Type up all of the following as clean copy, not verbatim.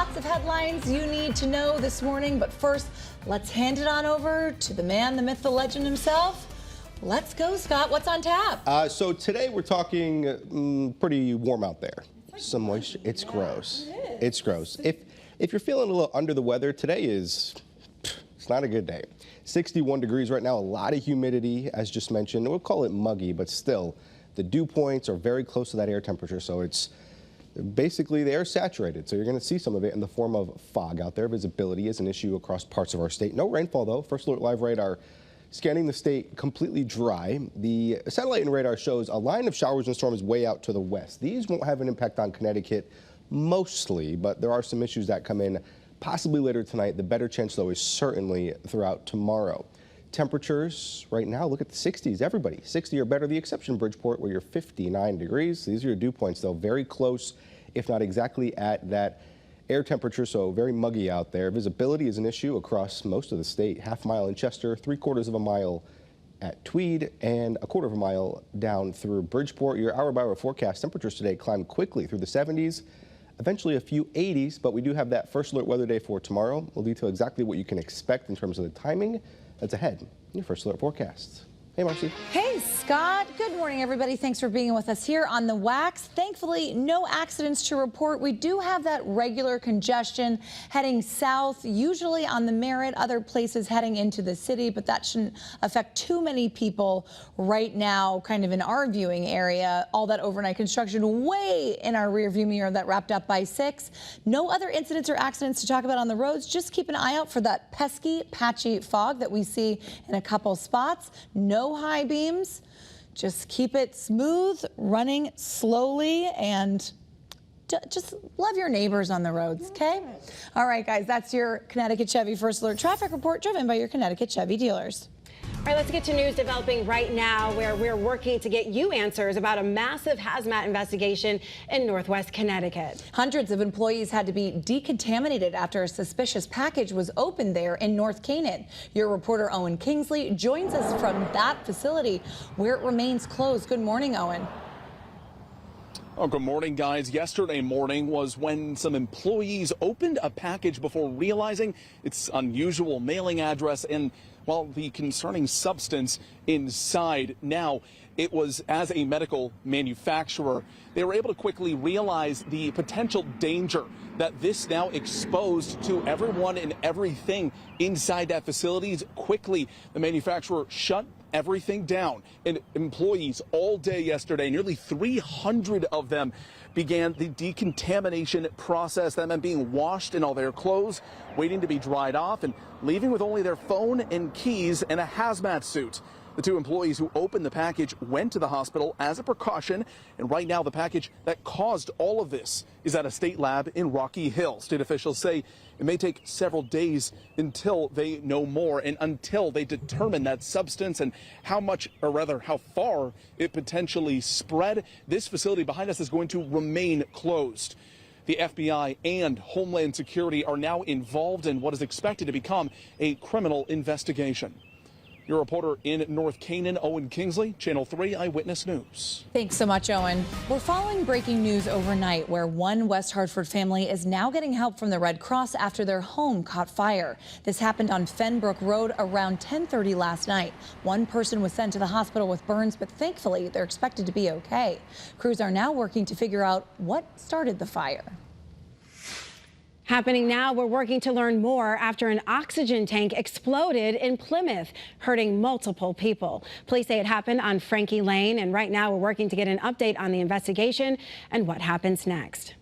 Lots of headlines you need to know this morning, but first, let's hand it on over to the man, the myth, the legend himself. Let's go, Scott. What's on tap? So today we're talking pretty warm out there. Some moisture. It's gross. It's gross. If you're feeling a little under the weather, today it's not a good day. 61 degrees right now, a lot of humidity, as just mentioned. We'll call it muggy, but still, the dew points are very close to that air temperature, so it's basically the air saturated. So you're going to see some of it in the form of fog out there. Visibility is an issue across parts of our state. No rainfall, though. First Alert Live radar scanning the state completely dry. The satellite and radar shows a line of showers and storms way out to the west. These won't have an impact on Connecticut mostly, but there are some issues that come in possibly later tonight. The better chance, though, is certainly throughout tomorrow. Temperatures right now, look at the 60s. Everybody, 60 or better. The exception, Bridgeport, where you're 59 degrees. These are your dew points, though, very close, if not exactly at that air temperature, so very muggy out there. Visibility is an issue across most of the state. Half mile in Chester, 3/4 of a mile at Tweed, and 1/4 of a mile down through Bridgeport. Your hour-by-hour forecast temperatures today climb quickly through the 70s, eventually a few 80s, but we do have that First Alert weather day for tomorrow. We'll detail exactly what you can expect in terms of the timing that's ahead in your First Alert forecast. Hey, Marcy. Hey, Scott. Good morning, everybody. Thanks for being with us here on the Wax. Thankfully, no accidents to report. We do have that regular congestion heading south, usually on the Merritt, other places heading into the city, but that shouldn't affect too many people right now, kind of in our viewing area. All that overnight construction way in our rearview mirror that wrapped up by 6. No other incidents or accidents to talk about on the roads. Just keep an eye out for that pesky, patchy fog that we see in a couple spots. No high beams. Just keep it smooth, running slowly, and just love your neighbors on the roads, okay? All right, guys, that's your Connecticut Chevy First Alert traffic report driven by your Connecticut Chevy dealers. All right, let's get to news developing right now, where we're working to get you answers about a massive hazmat investigation in Northwest Connecticut. Hundreds of employees had to be decontaminated after a suspicious package was opened there in North Canaan. Your reporter Owen Kingsley joins us from that facility where it remains closed. Good morning, Owen. Oh, good morning, guys. Yesterday morning was when some employees opened a package before realizing its unusual mailing address and, well, the concerning substance inside. Now, it was as a medical manufacturer, they were able to quickly realize the potential danger that this now exposed to everyone and everything inside that facility. Quickly, the manufacturer shut everything down, and employees all day yesterday, nearly 300 of them, began the decontamination process. That meant being washed in all their clothes, waiting to be dried off, and leaving with only their phone and keys and a hazmat suit. The 2 employees who opened the package went to the hospital as a precaution, and right now the package that caused all of this is at a state lab in Rocky Hill. State officials say it may take several days until they know more and until they determine that substance and how much, or rather how far it potentially spread. This facility behind us is going to remain closed. The FBI and Homeland Security are now involved in what is expected to become a criminal investigation. Your reporter in North Canaan, Owen Kingsley, Channel 3 Eyewitness News. Thanks so much, Owen. We're following breaking news overnight where one West Hartford family is now getting help from the Red Cross after their home caught fire. This happened on Fenbrook Road around 10:30 last night. One person was sent to the hospital with burns, but thankfully they're expected to be okay. Crews are now working to figure out what started the fire. Happening now, we're working to learn more after an oxygen tank exploded in Plymouth, hurting multiple people. Police say it happened on Frankie Lane, and right now we're working to get an update on the investigation and what happens next.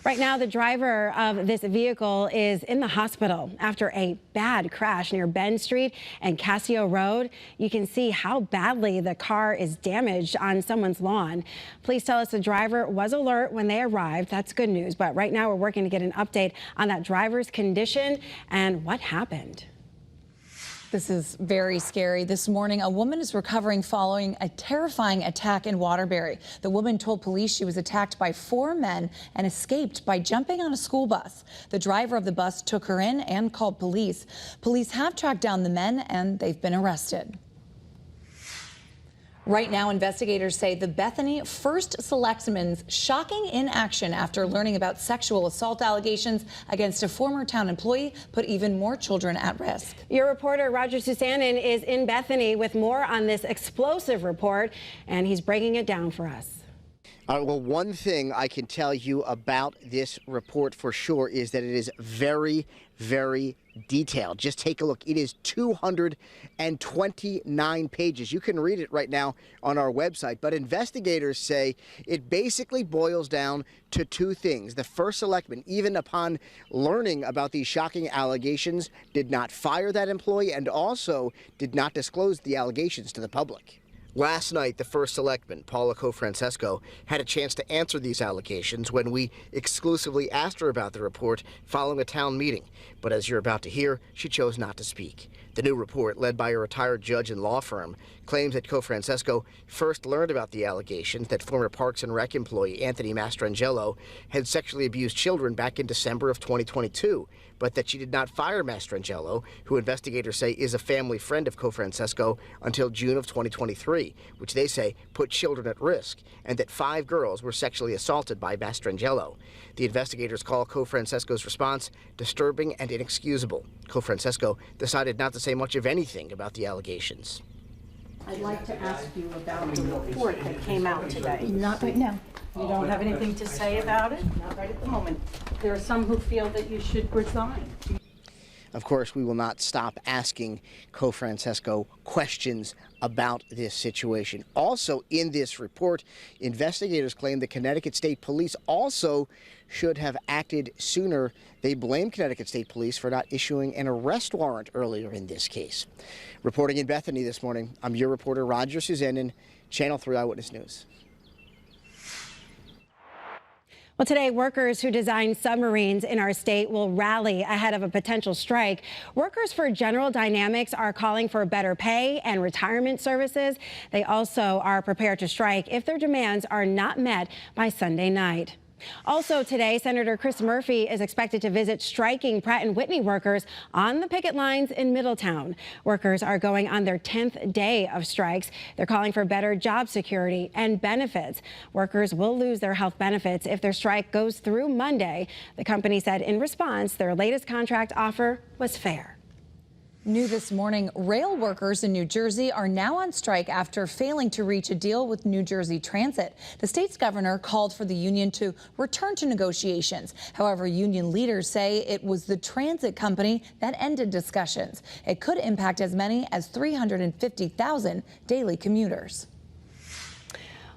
Right now, the driver of this vehicle is in the hospital after a bad crash near Bend Street and Cassio Road. You can see how badly the car is damaged on someone's lawn. Police tell us the driver was alert when they arrived. That's good news. But right now, we're working to get an update on that driver's condition and what happened. This is very scary. This morning, a woman is recovering following a terrifying attack in Waterbury. The woman told police she was attacked by 4 men and escaped by jumping on a school bus. The driver of the bus took her in and called police. Police have tracked down the men and they've been arrested. Right now, investigators say the Bethany First Selectman's shocking inaction after learning about sexual assault allegations against a former town employee put even more children at risk. Your reporter Roger Susanen is in Bethany with more on this explosive report, and he's breaking it down for us. Well, one thing I can tell you about this report for sure is that it is very, very detailed. Just take a look. It is 229 pages. You can read it right now on our website. But investigators say it basically boils down to two things. The first selectman, even upon learning about these shocking allegations, did not fire that employee and also did not disclose the allegations to the public. Last night, the first selectman, Paula Cofrancesco, had a chance to answer these allegations when we exclusively asked her about the report following a town meeting. But as you're about to hear, she chose not to speak. The new report, led by a retired judge and law firm, claims that Cofrancesco first learned about the allegations that former Parks and Rec employee Anthony Mastrangelo had sexually abused children back in December of 2022, but that she did not fire Mastrangelo, who investigators say is a family friend of Cofrancesco, until June of 2023, which they say put children at risk, and that 5 girls were sexually assaulted by Mastrangelo. The investigators call Cofrancesco's response disturbing and inexcusable. Cofrancesco decided not to say much of anything about the allegations. I'd like to ask you about the report that came out today. Not right now. You don't have anything to say about it? Not right at the moment. There are some who feel that you should resign. Of course, we will not stop asking Cofrancesco questions about this situation. Also in this report, investigators claim the Connecticut State Police also should have acted sooner. They blame Connecticut State Police for not issuing an arrest warrant earlier in this case. Reporting in Bethany this morning, I'm your reporter Roger Susanen, Channel 3 Eyewitness News. Well, today, workers who design submarines in our state will rally ahead of a potential strike. Workers for General Dynamics are calling for better pay and retirement services. They also are prepared to strike if their demands are not met by Sunday night. Also today, Senator Chris Murphy is expected to visit striking Pratt & Whitney workers on the picket lines in Middletown. Workers are going on their 10th day of strikes. They're calling for better job security and benefits. Workers will lose their health benefits if their strike goes through Monday. The company said in response, their latest contract offer was fair. New this morning, rail workers in New Jersey are now on strike after failing to reach a deal with New Jersey Transit. The state's governor called for the union to return to negotiations. However, union leaders say it was the transit company that ended discussions. It could impact as many as 350,000 daily commuters.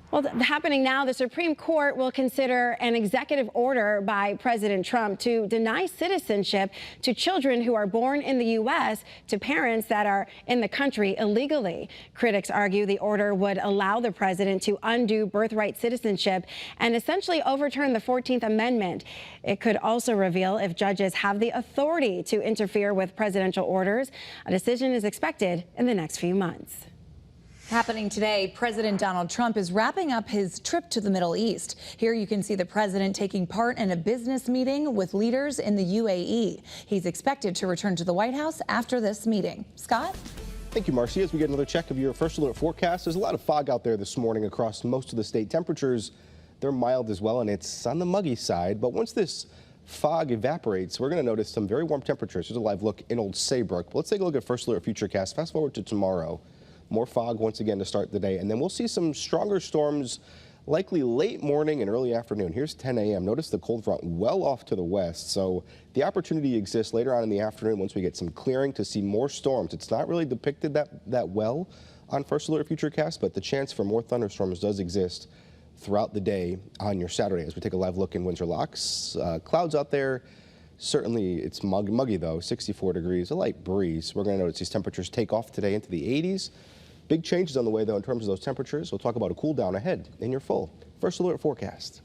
Well, happening now, the Supreme Court will consider an executive order by President Trump to deny citizenship to children who are born in the U.S. to parents that are in the country illegally. Critics argue the order would allow the president to undo birthright citizenship and essentially overturn the 14th Amendment. It could also reveal if judges have the authority to interfere with presidential orders. A decision is expected in the next few months. Happening today, President Donald Trump is wrapping up his trip to the Middle East. Here you can see the president taking part in a business meeting with leaders in the UAE. He's expected to return to the White House after this meeting. Scott? Thank you, Marcy. As we get another check of your first alert forecast, there's a lot of fog out there this morning across most of the state. Temperatures, they're mild as well, and it's on the muggy side. But once this fog evaporates, we're going to notice some very warm temperatures. Here's a live look in Old Saybrook. But let's take a look at first alert futurecast. Fast forward to tomorrow. More fog once again to start the day, and then we'll see some stronger storms likely late morning and early afternoon. Here's 10 a.m. Notice the cold front well off to the west, so the opportunity exists later on in the afternoon once we get some clearing to see more storms. It's not really depicted that well on First Alert Futurecast, but the chance for more thunderstorms does exist throughout the day on your Saturday. As we take a live look in Windsor Locks, clouds out there. Certainly it's muggy though, 64 degrees, a light breeze. We're going to notice these temperatures take off today into the 80s. Big changes on the way, though, in terms of those temperatures. We'll talk about a cool down ahead in your full First Alert forecast.